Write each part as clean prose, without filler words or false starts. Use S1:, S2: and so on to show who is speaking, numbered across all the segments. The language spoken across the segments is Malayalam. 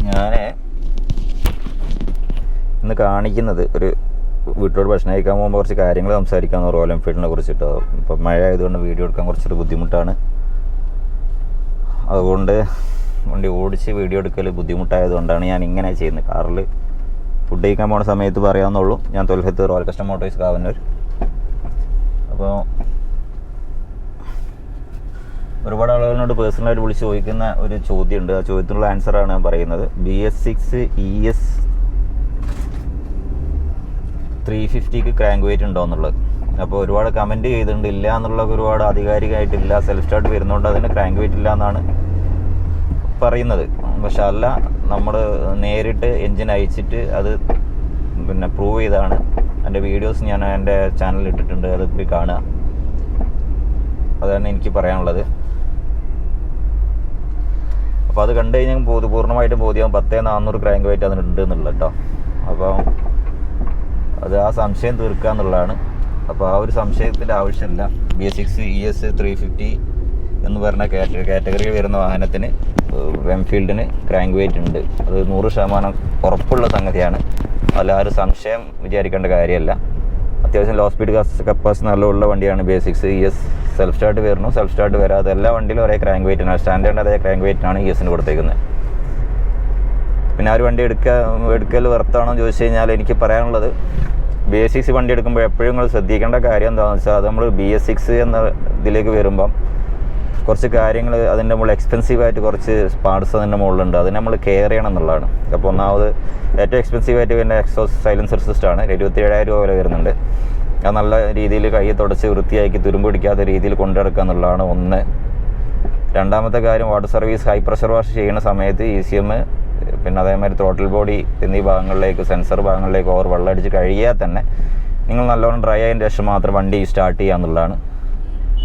S1: ഞാൻ ഇന്ന് കാണിക്കുന്നത് ഒരു വീട്ടിലോട്ട് ഭക്ഷണം കഴിക്കാൻ പോകുമ്പോൾ കുറച്ച് കാര്യങ്ങൾ സംസാരിക്കാമെന്ന് റോയൽ എൻഫീൽഡിനെ കുറിച്ചിട്ടോ. ഇപ്പം മഴ ആയതുകൊണ്ട് വീഡിയോ എടുക്കാൻ കുറച്ചൊരു ബുദ്ധിമുട്ടാണ്. അതുകൊണ്ട് വണ്ടി ഓടിച്ച് വീഡിയോ എടുക്കൽ ബുദ്ധിമുട്ടായതുകൊണ്ടാണ് ഞാൻ ഇങ്ങനെ ചെയ്യുന്നത്. കാറിൽ ഫുഡ് കഴിക്കാൻ പോകുന്ന സമയത്ത് പറയാമെന്നുള്ളൂ. ഞാൻ തൊൽഹത്ത് റോയൽ കസ്റ്റം മോട്ടോഴ്സ് കാവന്നൂർ. അപ്പോൾ ഒരുപാട് ആളുകളോട് പേഴ്സണലായിട്ട് വിളിച്ച് ചോദിക്കുന്ന ഒരു ചോദ്യമുണ്ട്. ആ ചോദ്യത്തിനുള്ള ആൻസറാണ് ഞാൻ പറയുന്നത്. BS6 ES 350ക്ക് ക്രാങ്ക് വെയിറ്റ് ഉണ്ടോ എന്നുള്ളത്. അപ്പോൾ ഒരുപാട് കമൻറ്റ് ചെയ്തിട്ടുണ്ട്. ഇല്ല എന്നുള്ള ഒരുപാട് ആധികാരികമായിട്ടില്ല, സെൽഫ് സ്റ്റാർട്ട് വരുന്നതുകൊണ്ട് അതിന് ക്രാങ്ക് വെയിറ്റ് ഇല്ല എന്നാണ് പറയുന്നത്. പക്ഷെ അല്ല, നമ്മൾ നേരിട്ട് എൻജിൻ അയച്ചിട്ട് അത് പ്രൂവ് ചെയ്താണ്. എൻ്റെ വീഡിയോസ് ഞാൻ എൻ്റെ ചാനലിൽ ഇട്ടിട്ടുണ്ട്, അത് കൂടി കാണുക. അതാണ് എനിക്ക് പറയാനുള്ളത്. അപ്പോൾ അത് കണ്ടു കഴിഞ്ഞാൽ പൂർണ്ണമായിട്ടും ബോധ്യമാകും 10400 ക്രാങ്ക് വെയിറ്റ് അതിനുണ്ട് എന്നുള്ളത് കേട്ടോ. അപ്പോൾ അത് ആ സംശയം തീർക്കുക എന്നുള്ളതാണ്. അപ്പോൾ ആ ഒരു സംശയത്തിൻ്റെ ആവശ്യമില്ല. BS6 ES 350 എന്ന് പറഞ്ഞ കാറ്റഗറിയിൽ വരുന്ന വാഹനത്തിന് എൻഫീൽഡിന് ക്രാങ്ക് വെയിറ്റ് ഉണ്ട്. അത് 100% ഉറപ്പുള്ള സംഗതിയാണ്. അതിൽ ആ ഒരു സംശയം വിചാരിക്കേണ്ട കാര്യമല്ല. അത്യാവശ്യം ലോ സ്പീഡ് കപ്പാസിറ്റി നല്ലുള്ള വണ്ടിയാണ് BS6 ES. സെൽഫ് സ്റ്റാർട്ട് വരുന്നു, സെൽഫ് സ്റ്റാർട്ട് വരാതെ എല്ലാ വണ്ടിയിലും ഒരേ ക്രാങ്ക് വെയിറ്റാണ്, സ്റ്റാൻഡേർഡ് അതേ ക്രാങ്ക് വെയിറ്റാണ് ESന് കൊടുത്തേക്കുന്നത്. പിന്നെ ആ ഒരു വണ്ടി എടുക്കൽ വെറുത്താണോ എന്ന് ചോദിച്ചു കഴിഞ്ഞാൽ എനിക്ക് പറയാനുള്ളത്, BS6 വണ്ടി എടുക്കുമ്പോൾ എപ്പോഴും നിങ്ങൾ ശ്രദ്ധിക്കേണ്ട കാര്യം എന്താണെന്ന് വെച്ചാൽ, അത് നമ്മൾ BS6 എന്ന ഇതിലേക്ക് വരുമ്പം കുറച്ച് കാര്യങ്ങൾ അതിൻ്റെ മുകളിൽ എക്സ്പെൻസീവായിട്ട് കുറച്ച് പാർട്സ് അതിൻ്റെ മുകളിലുണ്ട്. അത് നമ്മൾ കെയർ ചെയ്യണം എന്നുള്ളതാണ്. അപ്പോൾ ഒന്നാമത് ഏറ്റവും എക്സ്പെൻസീവായിട്ട് പിന്നെ എക്സോസ്റ്റ് സൈലൻസർ സിസ്റ്റമാണ്. 27,000 രൂപ വില വരുന്നുണ്ട്. അത് നല്ല രീതിയിൽ കൈ തുടച്ച് വൃത്തിയാക്കി തുരുമ്പ് പിടിക്കാത്ത രീതിയിൽ കൊണ്ടുനടക്കുക എന്നുള്ളതാണ് ഒന്ന്. രണ്ടാമത്തെ കാര്യം, water service high pressure wash ചെയ്യുന്ന സമയത്ത് ECM പിന്നെ അതേമാതിരി ത്രോട്ടിൽ ബോഡി എന്നീ ഭാഗങ്ങളിലേക്ക്, സെൻസർ ഭാഗങ്ങളിലേക്ക് വെള്ളം അടിച്ച് കഴുകിയാൽ തന്നെ നിങ്ങൾ നല്ലോണം ഡ്രൈ ആയതിന് ശേഷം മാത്രം വണ്ടി സ്റ്റാർട്ട് ചെയ്യുക എന്നുള്ളതാണ്.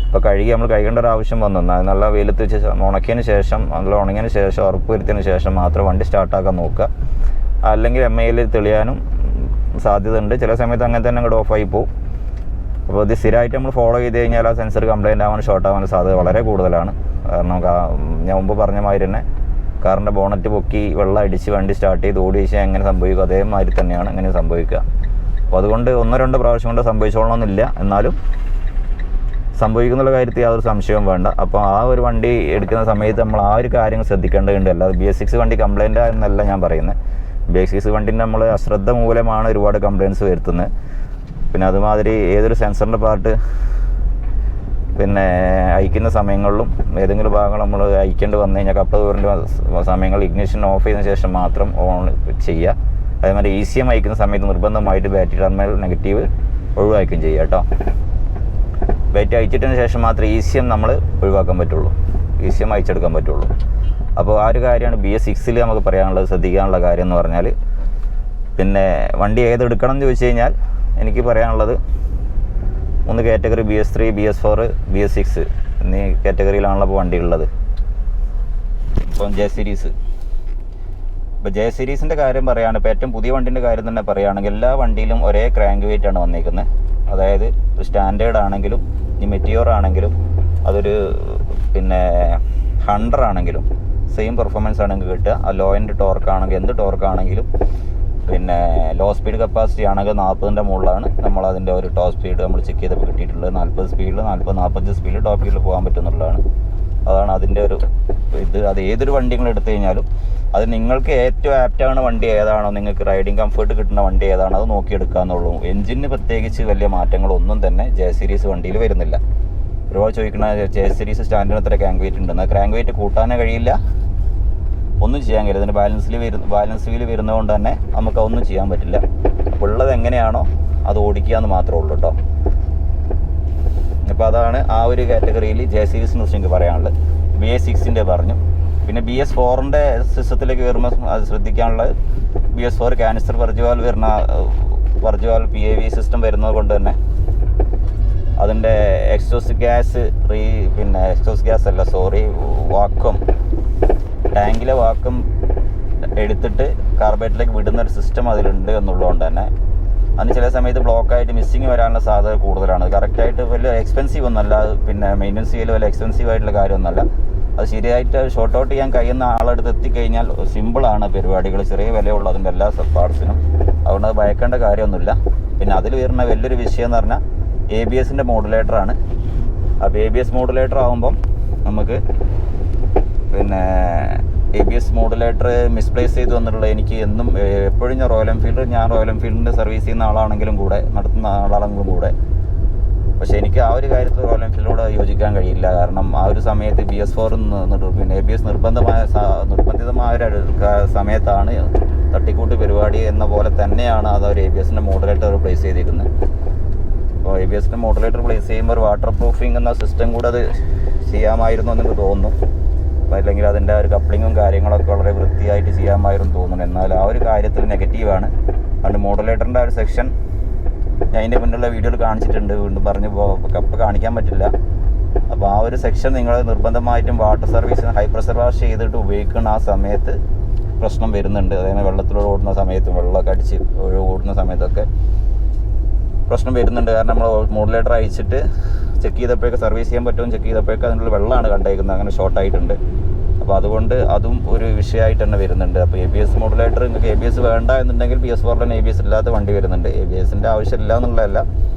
S1: അപ്പോൾ നമ്മൾ കഴുകേണ്ട ഒരു ആവശ്യം വന്നു. നല്ല വെയിലത്ത് വെച്ച് ഉണക്കിയതിന് ശേഷം, നല്ല ഉണങ്ങിയതിന് ശേഷം, ഉറപ്പ് വരുത്തിയതിന് ശേഷം മാത്രം വണ്ടി സ്റ്റാർട്ടാക്കാൻ നോക്കുക. അല്ലെങ്കിൽ MIL തെളിയാനും സാധ്യത ഉണ്ട്. ചില സമയത്ത് അങ്ങനെ തന്നെ അങ്ങോട്ട് ഓഫായി പോകും. അപ്പോൾ ഇത് സ്ഥിരമായിട്ട് നമ്മൾ ഫോളോ ചെയ്ത് കഴിഞ്ഞാൽ ആ സെൻസർ കംപ്ലൈൻ്റ് ആവാനും ഷോർട്ട് ആവാനും സാധ്യത വളരെ കൂടുതലാണ്. കാരണം ഞാൻ മുമ്പ് പറഞ്ഞ മാതിരി തന്നെ കാറിൻ്റെ ബോണറ്റ് പൊക്കി വെള്ളം അടിച്ച് വണ്ടി സ്റ്റാർട്ട് ചെയ്ത് ഓടി വെച്ചാൽ എങ്ങനെ സംഭവിക്കും, അതേമാതിരി തന്നെയാണ് അങ്ങനെ സംഭവിക്കുക. അപ്പോൾ അതുകൊണ്ട് 1-2 പ്രാവശ്യം കൊണ്ട് സംഭവിച്ചോളണമെന്നില്ല, എന്നാലും സംഭവിക്കുന്നുള്ള കാര്യത്തിൽ യാതൊരു സംശയവും വേണ്ട. അപ്പോൾ ആ ഒരു വണ്ടി എടുക്കുന്ന സമയത്ത് നമ്മൾ ആ ഒരു കാര്യങ്ങൾ ശ്രദ്ധിക്കേണ്ടതുണ്ട്. അല്ലാതെ BS6 വണ്ടി കംപ്ലൈൻ്റ് എന്നല്ല ഞാൻ പറയുന്നത്. BS6 വണ്ടിൻ്റെ നമ്മൾ അശ്രദ്ധ മൂലമാണ് ഒരുപാട് കംപ്ലയിൻറ്റ്സ് വരുത്തുന്നത്. പിന്നെ അതുമാതിരി ഏതൊരു സെൻസറിൻ്റെ പാർട്ട് അയക്കുന്ന സമയങ്ങളിലും ഏതെങ്കിലും ഭാഗങ്ങൾ നമ്മൾ അയക്കേണ്ടി വന്നു കഴിഞ്ഞാൽ കപ്പ് ദൂരേണ്ട സമയങ്ങളിൽ ഇഗ്നിഷൻ ഓഫ് ചെയ്തതിന് ശേഷം മാത്രം ഓൺ ചെയ്യുക. അതേമാതിരി ECM അയക്കുന്ന സമയത്ത് നിർബന്ധമായിട്ട് ബാറ്ററി ടെർമിനൽ നെഗറ്റീവ് ഒഴിവാക്കുകയും ചെയ്യുക കേട്ടോ. ബാറ്ററി അയച്ചിട്ടതിന് ശേഷം മാത്രമേ ECM നമ്മൾ ഒഴിവാക്കാൻ പറ്റുള്ളൂ, ECM അയച്ചെടുക്കാൻ പറ്റുള്ളൂ. അപ്പോൾ ആ ഒരു കാര്യമാണ് BS6 നമുക്ക് പറയാനുള്ളത്, ശ്രദ്ധിക്കാനുള്ള കാര്യം എന്ന് പറഞ്ഞാൽ. പിന്നെ വണ്ടി ഏതെടുക്കണം എന്ന് ചോദിച്ചു കഴിഞ്ഞാൽ എനിക്ക് പറയാനുള്ളത് 3 കാറ്റഗറി, BS3, BS4, BS6 എന്നീ കാറ്റഗറിയിലാണല്ലോ ഇപ്പോൾ വണ്ടി ഉള്ളത്. ഇപ്പം J സീരീസ്. ഇപ്പോൾ J സീരീസിൻ്റെ കാര്യം പറയുകയാണ്, ഇപ്പോൾ ഏറ്റവും പുതിയ വണ്ടീൻ്റെ കാര്യം തന്നെ പറയുകയാണെങ്കിൽ എല്ലാ വണ്ടിയിലും ഒരേ ക്രാങ്ക് വെയിറ്റ് ആണ് വന്നിരിക്കുന്നത്. അതായത് ഒരു സ്റ്റാൻഡേർഡ് ആണെങ്കിലും ഇനി മെറ്റിയോർ ആണെങ്കിലും അതൊരു 100 ആണെങ്കിലും സെയിം പെർഫോമൻസ് ആണ് നിങ്ങൾക്ക് കിട്ടുക. ആ ലോ എൻഡ് ടോർക്ക് ആണെങ്കിൽ എന്ത് ടോർക്ക് ആണെങ്കിലും ലോ സ്പീഡ് കപ്പാസിറ്റി ആണെങ്കിൽ 40ൻ്റെ മുകളിലാണ് നമ്മളതിൻ്റെ ഒരു ടോപ്പ് സ്പീഡ് നമ്മൾ ചെക്ക് ചെയ്തപ്പോൾ കിട്ടിയിട്ടുള്ളത്. 40 സ്പീഡിൽ 40-45 സ്പീഡിൽ ടോപ്പ് സ്പീഡിൽ പോകാൻ പറ്റുന്നുള്ളതാണ്. അതാണ് അതിൻ്റെ ഒരു ഇത്. അത് ഏതൊരു വണ്ടി നിങ്ങൾ എടുത്തു കഴിഞ്ഞാലും അത് നിങ്ങൾക്ക് ഏറ്റവും ആപ്റ്റാണ് വണ്ടി ഏതാണോ, നിങ്ങൾക്ക് റൈഡിങ് കംഫർട്ട് കിട്ടുന്ന വണ്ടി ഏതാണോ അത് നോക്കിയെടുക്കുക എന്നുള്ളൂ. എഞ്ചിന് പ്രത്യേകിച്ച് വലിയ മാറ്റങ്ങളൊന്നും തന്നെ J സീരീസ് വണ്ടിയിൽ വരുന്നില്ല. ഒരുപാട് ചോദിക്കുന്ന J സീരീസ് സ്റ്റാൻഡിന് എത്ര ക്രാങ്ക് വെയിറ്റ് ഉണ്ടെന്ന്. ക്രാങ്ക് വെയിറ്റ് കൂട്ടാനേ കഴിയില്ല, ഒന്നും ചെയ്യാൻ കഴിയില്ല. അതിന് ബാലൻസ് വീൽ വരുന്നതുകൊണ്ട് തന്നെ നമുക്ക് ഒന്നും ചെയ്യാൻ പറ്റില്ല. അപ്പോൾ ഉള്ളത് എങ്ങനെയാണോ അത് ഓടിക്കുക എന്ന് മാത്രമേ ഉള്ളൂ കേട്ടോ. അപ്പോൾ അതാണ് ആ ഒരു കാറ്റഗറിയിൽ J സീരീസിനെ കുറിച്ച് എനിക്ക് പറയാനുള്ളത്. BS6ൻ്റെ പറഞ്ഞു. പിന്നെ BS4ൻ്റെ സിസ്റ്റത്തിലേക്ക് വരുമ്പോൾ അത് ശ്രദ്ധിക്കാനുള്ളത്, BS4 കാനിസ്റ്റർ വർജുവാൽ വരുന്ന PAV സിസ്റ്റം വരുന്നത് കൊണ്ട് തന്നെ അതിൻ്റെ എക്സോസ്റ്റ് ഗ്യാസ് വാക്വം ടാങ്കിലെ വാക്വം എടുത്തിട്ട് കാർബറേറ്ററിലേക്ക് വിടുന്ന ഒരു സിസ്റ്റം അതിലുണ്ട് എന്നുള്ളതുകൊണ്ട് തന്നെ അതിന് ചില സമയത്ത് ബ്ലോക്കായിട്ട് മിസ്സിങ് വരാനുള്ള സാധ്യത കൂടുതലാണ്. കറക്റ്റായിട്ട് വലിയ എക്സ്പെൻസീവ് ഒന്നല്ല, മെയിൻ്റനൻസ് ചെയ്യൽ വലിയ എക്സ്പെൻസീവ് ആയിട്ടുള്ള കാര്യമൊന്നുമല്ല. അത് ശരിയായിട്ട് ഷോർട്ട് ഔട്ട് ചെയ്യാൻ കഴിയുന്ന ആളെടുത്ത് എത്തിക്കഴിഞ്ഞാൽ സിമ്പിളാണ് പരിപാടികൾ, ചെറിയ വിലയുള്ളൂ അതിൻ്റെ എല്ലാ പാർട്സിനും. അതുകൊണ്ട് അത് ഭയക്കേണ്ട കാര്യമൊന്നുമില്ല. പിന്നെ അതിൽ വരുന്ന വലിയൊരു വിഷയം എന്ന് പറഞ്ഞാൽ ABSൻ്റെ മോഡുലേറ്ററാണ്. അപ്പോൾ ABS മോഡുലേറ്റർ ആകുമ്പം നമുക്ക് പിന്നെ ABS മോഡുലേറ്റർ മിസ്പ്ലേസ് ചെയ്തു എന്നുള്ളത് എനിക്ക് എന്നും എപ്പോഴും ഞാൻ റോയൽ എൻഫീൽഡിൻ്റെ സർവീസ് ചെയ്യുന്ന ആളാണെങ്കിലും കൂടെ, നടത്തുന്ന ആളാണെങ്കിലും കൂടെ, പക്ഷേ എനിക്ക് ആ ഒരു കാര്യത്തിൽ റോയൽ എൻഫീൽഡിനോട് യോജിക്കാൻ കഴിയില്ല. കാരണം ആ ഒരു സമയത്ത് BS4 പിന്നെ ABS നിർബന്ധിതമായ ഒരു സമയത്താണ് തട്ടിക്കൂട്ട് പരിപാടി എന്ന പോലെ തന്നെയാണ് അത് ഒരു ABSൻ്റെ മോഡുലേറ്റർ പ്ലേസ് ചെയ്തിരിക്കുന്നത്. അപ്പോൾ ABSൻ്റെ മോഡുലേറ്റർ പ്ലേസ് ചെയ്യുമ്പോൾ ഒരു വാട്ടർ പ്രൂഫിംഗ് എന്ന സിസ്റ്റം കൂടെ അത് ചെയ്യാമായിരുന്നു എന്നെനിക്ക് തോന്നുന്നു. അല്ലെങ്കിൽ അതിൻ്റെ ഒരു കപ്ലിങ്ങും കാര്യങ്ങളൊക്കെ വളരെ വൃത്തിയായിട്ട് ചെയ്യാമായിരുന്നു തോന്നുന്നു. എന്നാൽ ആ ഒരു കാര്യത്തിൽ നെഗറ്റീവാണ്. അതുകൊണ്ട് മോഡുലേറ്ററിൻ്റെ ആ ഒരു സെക്ഷൻ ഞാൻ അതിൻ്റെ മുന്നിലുള്ള വീഡിയോയിൽ കാണിച്ചിട്ടുണ്ട്, വീണ്ടും പറഞ്ഞു കപ്പ് കാണിക്കാൻ പറ്റില്ല. അപ്പോൾ ആ ഒരു സെക്ഷൻ നിങ്ങൾ നിർബന്ധമായിട്ടും water service high pressure wash ചെയ്തിട്ട് ഉപയോഗിക്കുന്ന ആ സമയത്ത് പ്രശ്നം വരുന്നുണ്ട്. അതേപോലെ വെള്ളത്തിലൂടെ ഓടുന്ന സമയത്തും വെള്ളമൊക്കെ അടിച്ച് ഓടുന്ന സമയത്തൊക്കെ പ്രശ്നം വരുന്നുണ്ട്. കാരണം നമ്മൾ മോഡുലേറ്റർ അയച്ചിട്ട് ചെക്ക് ചെയ്തപ്പോഴേക്ക് സർവീസ് ചെയ്യാൻ പറ്റുമെന്ന് ചെക്ക് ചെയ്തപ്പോഴേക്ക് അതിനുള്ള വെള്ളമാണ് കണ്ടേക്കുന്നത്, അങ്ങനെ ഷോർട്ടായിട്ടുണ്ട്. അപ്പോൾ അതുകൊണ്ട് അതും ഒരു വിഷയമായിട്ട് തന്നെ വരുന്നുണ്ട്. അപ്പോൾ ABS മോഡുലേറ്റർ നിങ്ങൾക്ക് ABS വേണ്ട എന്നുണ്ടെങ്കിൽ BS4 തന്നെ ABS ഇല്ലാത്ത വണ്ടി വരുന്നുണ്ട്. ABSൻ്റെ ആവശ്യമില്ല എന്നുള്ളതല്ല,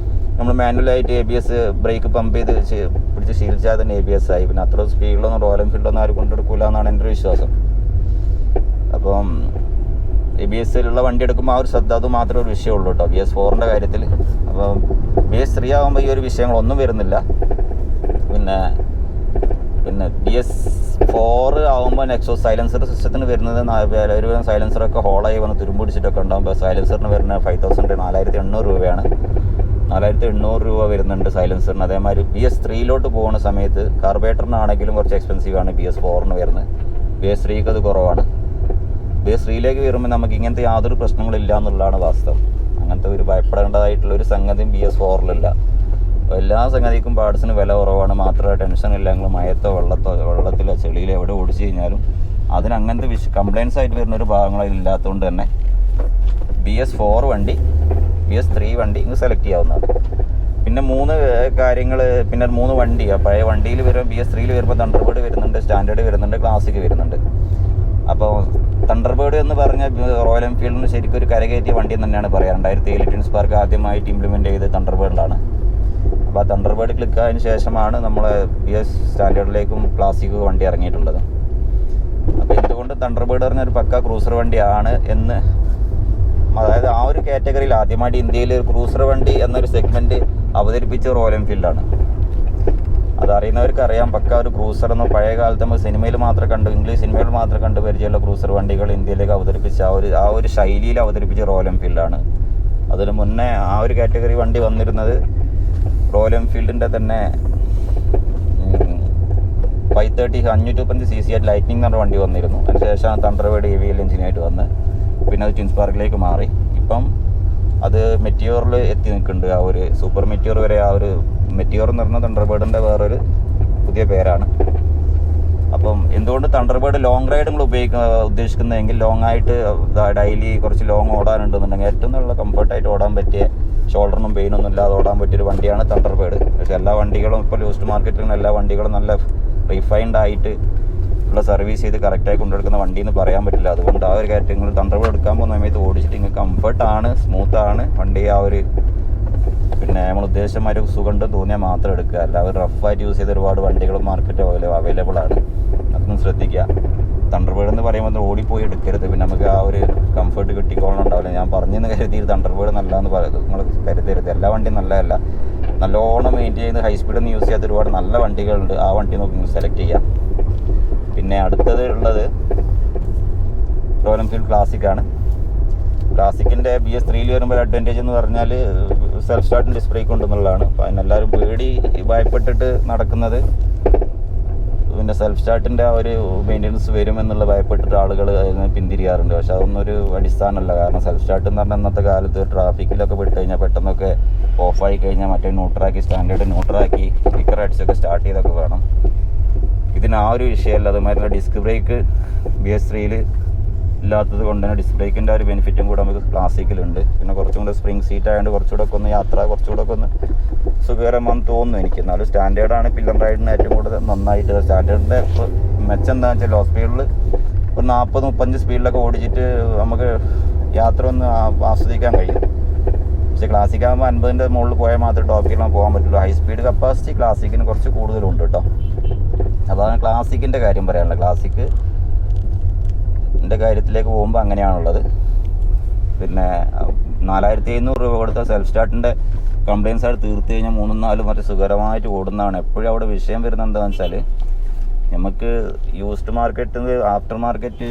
S1: നമ്മൾ മാനുവലായിട്ട് ABS ബ്രേക്ക് പമ്പ് ചെയ്ത് പിടിച്ച് ശീലിച്ചാൽ തന്നെ ABS ആയി. പിന്നെ അത്ര സ്പീഡിലൊന്നും റോയൽ എൻഫീൽഡൊന്നും ആരും കൊണ്ടെടുക്കില്ല എന്നാണ് എൻ്റെ ഒരു വിശ്വാസം. അപ്പം ABSലുള്ള വണ്ടി എടുക്കുമ്പോൾ ആ ഒരു ശ്രദ്ധ അത് മാത്രമേ ഒരു വിഷയമുള്ളൂ കേട്ടോ BS4ൻ്റെ കാര്യത്തിൽ. അപ്പോൾ BS3 ആകുമ്പോൾ ഈ ഒരു വിഷയങ്ങളൊന്നും വരുന്നില്ല. പിന്നെ BS4 ആകുമ്പോൾ എക്സോസ്റ്റ് സൈലൻസർ സിസ്റ്റത്തിന് വരുന്നത് ഒരുവിധം സൈലൻസറൊക്കെ ഹോളായി വന്ന് തുരുമ്പ് പിടിച്ചിട്ടൊക്കെ ഉണ്ടാകുമ്പോൾ സൈലൻസറിന് വരുന്നത് 4800 രൂപയാണ്. 4800 രൂപ വരുന്നുണ്ട് സൈലൻസറിന്. അതേമാതിരി BS3 പോകുന്ന സമയത്ത് കാർബേറ്ററിനാണെങ്കിലും കുറച്ച് എക്സ്പെൻസീവാണ് BS4 വരുന്നത്. BS3 അത് കുറവാണ്. BS3 വരുമ്പോൾ നമുക്ക് ഇങ്ങനത്തെ യാതൊരു പ്രശ്നങ്ങളില്ല എന്നുള്ളതാണ് വാസ്തവം. അങ്ങനത്തെ ഒരു ഭയപ്പെടേണ്ടതായിട്ടുള്ളൊരു സംഗതിയും BS4 എല്ലാ സംഗതിക്കും പാർട്സിന് വില കുറവാണ്. മാത്രമേ ടെൻഷനില്ല. ഞങ്ങൾ മയത്തോ വെള്ളത്തിലോ ചെളിയിലോ എവിടെ ഓടിച്ചു കഴിഞ്ഞാലും അതിന് അങ്ങനത്തെ കംപ്ലയിൻസ് ആയിട്ട് വരുന്നൊരു ഭാഗങ്ങളില്ലാത്തതുകൊണ്ട് തന്നെ BS4 വണ്ടി BS3 വണ്ടി ഇങ്ങ് സെലക്ട് ചെയ്യാവുന്നതാണ്. പിന്നെ 3 കാര്യങ്ങൾ, പിന്നെ 3 വണ്ടി പഴയ വണ്ടിയിൽ വരുമ്പോൾ BS3 വരുമ്പോൾ തണ്ടർബേർഡ് വരുന്നുണ്ട്, സ്റ്റാൻഡേർഡ് വരുന്നുണ്ട്, ക്ലാസിക് വരുന്നുണ്ട്. അപ്പോൾ തണ്ടർബേർഡ് എന്ന് പറഞ്ഞാൽ റോയൽ എൻഫീൽഡിന് ശരിക്കും ഒരു കരകയറ്റിയ വണ്ടി എന്ന് തന്നെയാണ് പറയാം. 2007 ട്വിൻ സ്പാർക്ക് ആദ്യമായിട്ട് ഇംപ്ലിമെൻറ്റ് ചെയ്ത് തണ്ടർബേർഡിലാണ്. അപ്പോൾ ആ തണ്ടർബേർഡ് ക്ലിക്ക് ആയതിനു ശേഷമാണ് നമ്മൾ BS സ്റ്റാൻഡേർഡിലേക്കും ക്ലാസിക് വണ്ടി ഇറങ്ങിയിട്ടുള്ളത്. അപ്പോൾ എന്തുകൊണ്ട് തണ്ടർബേർഡ് പറഞ്ഞൊരു പക്ക ക്രൂസർ വണ്ടിയാണ് എന്ന്, അതായത് ആ ഒരു കാറ്റഗറിയിൽ ആദ്യമായിട്ട് ഇന്ത്യയിൽ ക്രൂസർ വണ്ടി എന്നൊരു സെഗ്മെൻറ്റ് അവതരിപ്പിച്ച റോയൽ എൻഫീൽഡാണ്. അതറിയുന്നവർക്ക് അറിയാം. പക്ക ഒരു ക്രൂസർ എന്ന പഴയ കാലത്ത് നമ്മൾ സിനിമയിൽ മാത്രം കണ്ടു, ഇംഗ്ലീഷ് സിനിമയിൽ മാത്രം കണ്ടു പരിചയമുള്ള ക്രൂസർ വണ്ടികൾ ഇന്ത്യയിലേക്ക് അവതരിപ്പിച്ച ആ ഒരു ശൈലിയിൽ അവതരിപ്പിച്ച റോയൽ എൻഫീൽഡാണ്. അതിന് മുന്നേ ആ ഒരു കാറ്റഗറി വണ്ടി വന്നിരുന്നത് റോയൽ എൻഫീൽഡിൻ്റെ തന്നെ 530 550cc ആയിട്ട് ലൈറ്റ്നിങ് എന്ന് പറഞ്ഞ വണ്ടി വന്നിരുന്നു. അതിനുശേഷമാണ് തണ്ടർബേർഡ് AVL എഞ്ചിനായിട്ട് വന്ന് പിന്നെ അത് ട്വിൻ സ്പാർക്കിലേക്ക് മാറി. ഇപ്പം അത് മെറ്റിയോറിൽ എത്തി നിൽക്കുന്നുണ്ട്. ആ ഒരു സൂപ്പർ മെറ്റിയോർ വരെ, ആ ഒരു മെറ്റിയോർ എന്ന് പറഞ്ഞാൽ തണ്ടർബേർഡിൻ്റെ വേറൊരു പുതിയ പേരാണ്. അപ്പം എന്തുകൊണ്ട് തണ്ടർബേർഡ് ലോങ് റൈഡ് നിങ്ങൾ ഉദ്ദേശിക്കുന്നതെങ്കിൽ ലോങ് ആയിട്ട് ഡെയിലി കുറച്ച് ലോങ് ഓടാനുണ്ടെന്നുണ്ടെങ്കിൽ ഏറ്റവും നല്ല കംഫർട്ടായിട്ട് ഓടാൻ പറ്റിയ, ഷോൾഡറിനും പെയിനൊന്നും ഇല്ലാതെ ഓടാൻ പറ്റിയൊരു വണ്ടിയാണ് തണ്ടർബേർഡ്. പക്ഷേ എല്ലാ വണ്ടികളും ഇപ്പോൾ യൂസ്ഡ് മാർക്കറ്റിൽ എല്ലാ വണ്ടികളും നല്ല റിഫൈൻഡ് ആയിട്ട് ഉള്ള സർവീസ് ചെയ്ത് കറക്റ്റായി കൊണ്ടെടുക്കുന്ന വണ്ടി എന്ന് പറയാൻ പറ്റില്ല. അതുകൊണ്ട് ആ ഒരു കാറ്റഗറി തണ്ടർബേർഡ് എടുക്കാൻ പോകുന്ന സമയത്ത് ഓടിച്ചിട്ട് നിങ്ങൾക്ക് കംഫർട്ടാണ്, സ്മൂത്താണ് വണ്ടി. ആ ഒരു പിന്നെ നമ്മൾ ഉദ്ദേശിച്ചമാതിരി സുഖം തോന്നിയാൽ മാത്രം എടുക്കുക. അല്ല അവർ റഫായിട്ട് യൂസ് ചെയ്ത ഒരുപാട് വണ്ടികൾ മാർക്കറ്റ് അവൈലബിൾ ആണ്. അതൊന്നും ശ്രദ്ധിക്കുക. തണ്ടർബേർഡ് എന്ന് പറയുമ്പോൾ ഓടിപ്പോയി എടുക്കരുത്. പിന്നെ നമുക്ക് ആ ഒരു കംഫർട്ട് കിട്ടിക്കോളണം. ഞാൻ പറഞ്ഞെന്ന് കരുതി തണ്ടർബേർഡ് നല്ലതെന്ന് പറയുന്നത് നിങ്ങൾ കരുതരുത്. എല്ലാ വണ്ടിയും നല്ലതല്ല. നല്ലോണം മെയിൻറ്റെയിൻ ചെയ്യുന്ന ഹൈ സ്പീഡൊന്നും യൂസ് ചെയ്യാത്ത ഒരുപാട് നല്ല വണ്ടികളുണ്ട്. ആ വണ്ടി നോക്കി സെലക്ട് ചെയ്യാം. പിന്നെ അടുത്തത് ഉള്ളത് റോയൽ എൻഫീൽഡ് ക്ലാസിക്കാണ്. ക്ലാസിക്കിൻ്റെ BS3 വരുമ്പോൾ അഡ്വാൻറ്റേജ് എന്ന് പറഞ്ഞാൽ സെൽഫ് സ്റ്റാർട്ടിങ് ഡിസ്പ്ലേക്ക് ഉണ്ടെന്നുള്ളതാണ്. അപ്പോൾ അതിനെല്ലാവരും ഭയപ്പെട്ടിട്ട് നടക്കുന്നത് പിന്നെ സെൽഫ് സ്റ്റാർട്ടിൻ്റെ ആ ഒരു മെയിൻ്റെനൻസ് വരുമെന്നുള്ള ഭയപ്പെട്ടിട്ട് ആളുകൾ അതിന് പിന്തിരിയാറുണ്ട്. പക്ഷെ അതൊന്നും ഒരു അടിസ്ഥാനമല്ല. കാരണം സെൽഫ് സ്റ്റാർട്ട് എന്ന് പറഞ്ഞാൽ ഇന്നത്തെ കാലത്ത് ട്രാഫിക്കിലൊക്കെ പെട്ട് കഴിഞ്ഞാൽ പെട്ടെന്നൊക്കെ ഓഫായി കഴിഞ്ഞാൽ മറ്റേ ന്യൂട്രാക്കി, സ്റ്റാൻഡേർഡ് ന്യൂട്രാക്കി സ്റ്റിക്കർ അടിച്ചൊക്കെ സ്റ്റാർട്ട് ചെയ്തൊക്കെ വേണം. ഇതിന് ആ ഒരു വിഷയമല്ല. അതുമാതിരി ഡിസ്ക് ബ്രേക്ക് BS3 ഇല്ലാത്തത് കൊണ്ട് തന്നെ ഡിസ്ക് ബ്രേക്കിൻ്റെ ഒരു ബെനിഫിറ്റും കൂടെ നമുക്ക് ക്ലാസിക്കിലുണ്ട്. പിന്നെ കുറച്ചും കൂടെ സ്പ്രിങ് സീറ്റ് ആയതുകൊണ്ട് കുറച്ചുകൂടെ ഒക്കെ ഒന്ന് യാത്ര കുറച്ചുകൂടെ ഒക്കെ ഒന്ന് സുഖകരമാണെന്ന് തോന്നുന്നു എനിക്ക്. എന്നാലും സ്റ്റാൻഡേർഡാണ് പില്ലർ റൈഡിന് ഏറ്റവും കൂടുതൽ നന്നായിട്ട്. സ്റ്റാൻഡേർഡിൻ്റെ മെച്ചം എന്താണെന്ന് വെച്ചാൽ ലോ സ്പീഡിൽ ഒരു 40-35 സ്പീഡിലൊക്കെ ഓടിച്ചിട്ട് നമുക്ക് യാത്ര ഒന്ന് ആസ്വദിക്കാൻ കഴിയും. പക്ഷേ ക്ലാസിക് ആകുമ്പോൾ 50ൻ്റെ മുകളിൽ പോയാൽ മാത്രമേ ടോപ്പ് ഗിയറിൽ പോകാൻ പറ്റുള്ളൂ. ഹൈ സ്പീഡ് കപ്പാസിറ്റി ക്ലാസിക്കിന് കുറച്ച് കൂടുതലുണ്ട് കേട്ടോ. അതാണ് ക്ലാസിക്കിൻ്റെ കാര്യം പറയാനുള്ളത്. ക്ലാസിക്കിൻ്റെ കാര്യത്തിലേക്ക് പോകുമ്പോൾ അങ്ങനെയാണുള്ളത്. പിന്നെ 4500 രൂപ കൊടുത്ത സെൽഫ് സ്റ്റാർട്ടിൻ്റെ കംപ്ലയിൻസ് ആയിട്ട് തീർത്ത് കഴിഞ്ഞാൽ 3-4 മറ്റേ സുഖകരമായിട്ട് ഓടുന്നതാണ്. എപ്പോഴും അവിടെ വിഷയം വരുന്നത് എന്താണെന്ന് വെച്ചാൽ നമുക്ക് used market after market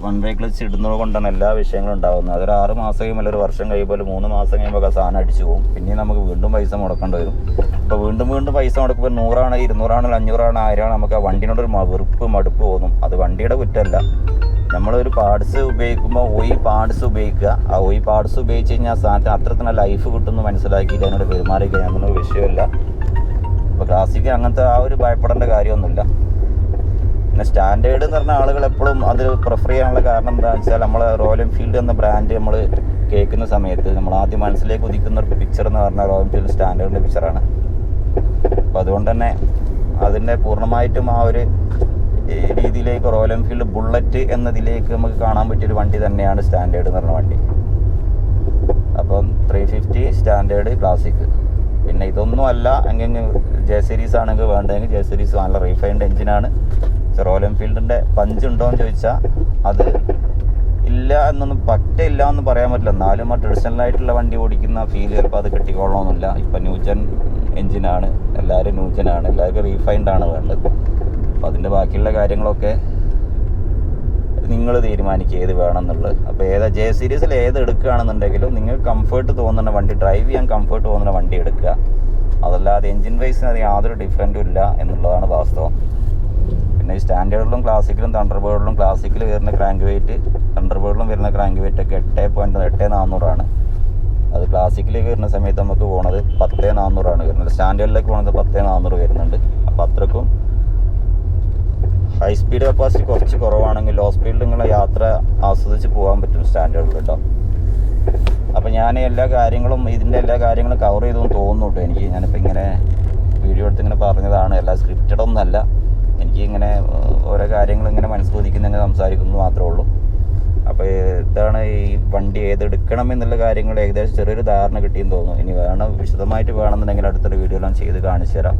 S1: one way clutch ഇടുന്നത് കൊണ്ടാണ് എല്ലാ വിഷയങ്ങളും ഉണ്ടാകുന്നത്. അതൊരു 6 മാസം കഴിയുമ്പോൾ ഒരു വർഷം കഴിയുമ്പോൾ 3 മാസം കഴിയുമ്പോൾ ആ സാധനം അടിച്ചു പോകും. പിന്നെ നമുക്ക് വീണ്ടും പൈസ മുടക്കേണ്ടി വരും. അപ്പോൾ വീണ്ടും പൈസ മുടക്കുമ്പോൾ 100 ആണ് 200 ആണ് 500 ആണ് 1000 ആണ് നമുക്ക് ആ വണ്ടിനോടൊരു മടുപ്പ് തോന്നും. അത് വണ്ടിയുടെ കുറ്റമല്ല. നമ്മളൊരു പാർട്സ് ഉപയോഗിക്കുമ്പോൾ പാർട്സ് ഉപയോഗിക്കുക. ആ പാർട്സ് ഉപയോഗിച്ച് കഴിഞ്ഞാൽ ആ സാധനത്തിന് അത്രത്തിന് ലൈഫ് കിട്ടുമെന്ന് മനസ്സിലാക്കിയിട്ട് അതിനോട് പെരുമാറി കഴിഞ്ഞാൽ അങ്ങനൊരു വിഷയമില്ല. അപ്പോൾ ക്ലാസിക്ക് അങ്ങനത്തെ ആ ഒരു ഭയപ്പെടേണ്ട കാര്യമൊന്നുമില്ല. പിന്നെ സ്റ്റാൻഡേർഡ് എന്ന് പറഞ്ഞ ആളുകൾ എപ്പോഴും അത് പ്രിഫർ ചെയ്യാനുള്ള കാരണം എന്താണെന്ന് വെച്ചാൽ നമ്മൾ റോയൽ എൻഫീൽഡ് എന്ന ബ്രാൻഡ് നമ്മൾ കേൾക്കുന്ന സമയത്ത് നമ്മൾ ആദ്യം മനസ്സിലേക്ക് ഉദിക്കുന്ന ഒരു പിക്ചർ എന്ന് പറഞ്ഞാൽ റോയൽ എൻഫീൽഡ് സ്റ്റാൻഡേർഡിൻ്റെ പിക്ചറാണ്. അപ്പോൾ അതുകൊണ്ട് തന്നെ അതിൻ്റെ പൂർണ്ണമായിട്ടും ആ ഒരു രീതിയിലേക്ക് റോയൽ എൻഫീൽഡ് ബുള്ളറ്റ് എന്നതിലേക്ക് നമുക്ക് കാണാൻ പറ്റിയൊരു വണ്ടി തന്നെയാണ് സ്റ്റാൻഡേർഡ് എന്ന് പറഞ്ഞ വണ്ടി. അപ്പം 350 സ്റ്റാൻഡേർഡ് ക്ലാസിക്. പിന്നെ ഇതൊന്നും അല്ല എങ്കിൽ ജെ സീരീസ് ആണെങ്കിൽ വേണ്ടതെങ്കിൽ ജെ സീരീസ് നല്ല റീഫൈൻഡ് എഞ്ചിനാണ്. റോയൽ എൻഫീൽഡിൻ്റെ പഞ്ച് ഉണ്ടോ എന്ന് ചോദിച്ചാൽ അത് ഇല്ല എന്നൊന്നും ഇല്ല എന്ന് പറയാൻ പറ്റില്ല. എന്നാലും ആ ട്രഡീഷണലായിട്ടുള്ള വണ്ടി ഓടിക്കുന്ന ഫീൽ ചിലപ്പോൾ അത് കിട്ടിക്കൊള്ളണമെന്നില്ല. ഇപ്പം ന്യൂജൻ എഞ്ചിനാണ്, എല്ലാവരും ന്യൂജനാണ്, എല്ലാവർക്കും റീഫൈൻഡാണ് വേണ്ടത്. അപ്പോൾ അതിൻ്റെ ബാക്കിയുള്ള കാര്യങ്ങളൊക്കെ നിങ്ങൾ തീരുമാനിക്കുക ഏത് വേണമെന്നുള്ളത്. അപ്പോൾ ജെ സീരീസിൽ ഏത് എടുക്കുകയാണെന്നുണ്ടെങ്കിലും നിങ്ങൾക്ക് കംഫർട്ട് തോന്നുന്ന വണ്ടി, ഡ്രൈവ് ചെയ്യാൻ കംഫർട്ട് തോന്നുന്ന വണ്ടി എടുക്കുക. അതല്ലാതെ എൻജിൻ വൈസിന് അത് യാതൊരു ഡിഫറൻറ്റും ഇല്ല എന്നുള്ളതാണ് വാസ്തവം. പിന്നെ ഈ സ്റ്റാൻഡേർഡിലും ക്ലാസിക്കിലും തണ്ടർബേർഡിലും ക്ലാസിക്കിൽ വരുന്ന ക്രാങ്ക് വെയിറ്റ് തണ്ടർബേർഡിലും വരുന്ന ക്രാങ്ക് വെയിറ്റ് ഒക്കെ 8.84 അത് ക്ലാസിക്കിലേക്ക് വരുന്ന സമയത്ത് നമുക്ക് പോകുന്നത് 10,400 വരുന്നത്. സ്റ്റാൻഡേർഡിലേക്ക് പോകുന്നത് 10,400 വരുന്നുണ്ട്. അപ്പോൾ അത്രക്കും ഹൈ സ്പീഡ് കപ്പാസിറ്റി കുറച്ച് കുറവാണെങ്കിൽ ലോ സ്പീഡിൽ നിങ്ങളെ യാത്ര ആസ്വദിച്ച് പോകാൻ പറ്റും സ്റ്റാൻഡേർഡിൽ കേട്ടോ. അപ്പോൾ ഞാൻ ഇതിൻ്റെ എല്ലാ കാര്യങ്ങളും കവർ ചെയ്തെന്ന് തോന്നുന്നു കേട്ടോ എനിക്ക്. ഞാനിപ്പോൾ ഇങ്ങനെ വീഡിയോ എടുത്ത് ഇങ്ങനെ പറഞ്ഞതാണ്, എല്ലാം സ്ക്രിപ്റ്റഡ് ഒന്നല്ല. എനിക്കിങ്ങനെ ഓരോ കാര്യങ്ങൾ ഇങ്ങനെ മനസ്സിലൊതുക്കുന്ന സംസാരിക്കുന്നു മാത്രമേ ഉള്ളൂ. അപ്പോൾ ഇതാണ് ഈ വണ്ടി ഏതെടുക്കണം എന്നുള്ള കാര്യങ്ങൾ ഏകദേശം ചെറിയൊരു ധാരണ കിട്ടിയെന്ന് തോന്നുന്നു. ഇനി വിശദമായിട്ട് വേണമെന്നുണ്ടെങ്കിൽ അടുത്തൊരു വീഡിയോ ഞാൻ ചെയ്ത് കാണിച്ചു തരാം.